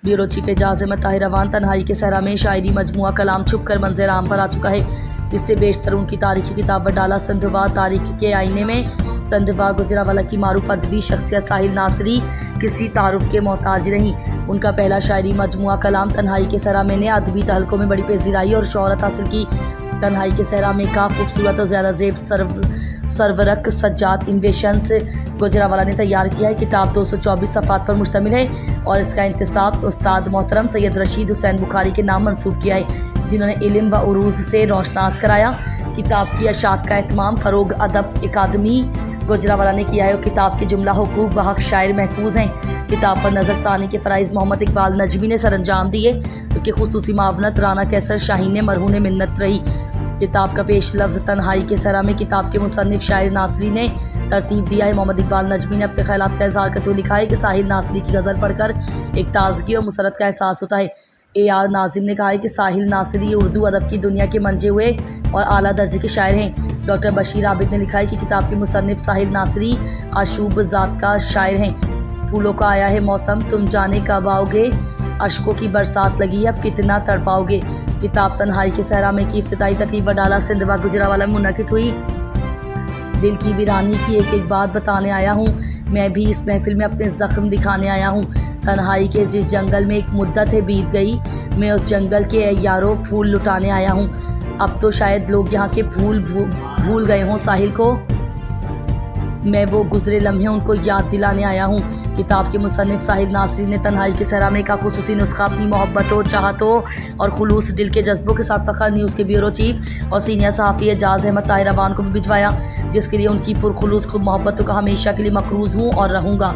Bureau chief Ejaz Ahmad Tahir Awan तन्हाई के सहरा में शायरी मजमुआ कलाम छुप कर मंजर आम पर आ चुका है, जिससे बेशतर उनकी तारीखी किताब पर डाला। संधवा तारीख के आईने में संधवा गुजरावाला की मारूफ अदबी शख्सियत साहिल नासरी किसी तारुफ के मोहताज नहीं। उनका पहला शायरी मजमुआ कलाम तन्हाई के सहरा में ने अदबी तहलकों में बड़ी पेजीराई और शोहरत हासिल की। तन्हाई के सहरा में का खूबसूरत और ज़्यादा जेब सरवरक सज्जाद इन्वेशंस गुजरावाला ने तैयार किया है। किताब 224 सफ़ात पर मुश्तमिल है और इसका इंतसाब उस्ताद मोहतरम सैयद रशीद हुसैन बुखारी के नाम मंसूब किया है, जिन्होंने इल्म व उरूज से रोशनास कराया। किताब की अशात का एहतमाम फ़रोग अदब अकादमी गुजरावाला ने किया है और किताब के जुमला हुकूक बहक शायर महफूज हैं। किताब पर नज़रसानी के फ़राइज़ मोहम्मद इकबाल नजमी ने सरअंजाम दिए, जबकि खुसूसी मावनत राना कैसर शाहीन मरहून मिन्नत रही। किताब का पेश लफ्ज़ तन्हाई के सहरा में किताब के मुसन्निफ शायर नासरी ने तरतीब दिया है। मोहम्मद इकबाल नजमी ने अपने ख्यालात का इजहार करते हुए लिखा है कि साहिल नासरी की गज़ल पढ़कर एक ताजगी और मुसरत का एहसास होता है। AR नाजिम ने कहा है कि साहिल नासरी उर्दू अदब की दुनिया के मंजे हुए और आला दर्जे के शायर हैं। डॉक्टर बशीर आबिद ने लिखा है कि किताब के मुसन्निफ साहिल नासरी आशूब ज़ात का शायर हैं। फूलों का आया है मौसम, तुम जाने कब आओगे, अशकों की बरसात लगी है, अब कितना तड़पाओगे। किताब तन्हाई के सहरा में की इफ्तिताई तकरीब व डाला सिंधवा गुजरावाला में मुनक़िद हुई। दिल की वीरानी की एक एक बात बताने आया हूँ, मैं भी इस महफिल में अपने ज़ख्म दिखाने आया हूँ। तन्हाई के जिस जंगल में एक मुद्दत है बीत गई, मैं उस जंगल के यारों फूल लुटाने आया हूँ। अब तो शायद लोग यहाँ के फूल भूल गए हों साहिल को, मैं वो गुजरे लम्हे उनको याद दिलाने आया हूँ। किताब के मुसन्निफ साहिल नासरी ने तन्हाई के सहरा में का खुसूसी नुस्खा अपनी मोहब्बतों, चाहतों और खुलूस दिल के जज्बों के साथ फ़खर न्यूज़ के ब्यूरो चीफ और सीनियर सहाफ़ी एजाज अहमद ताहिर अवान को भी भिजवाया, जिसके लिए उनकी पुरखुलूस खुद मोहब्बतों का हमेशा के लिए मकरूज़ हूँ और रहूँगा।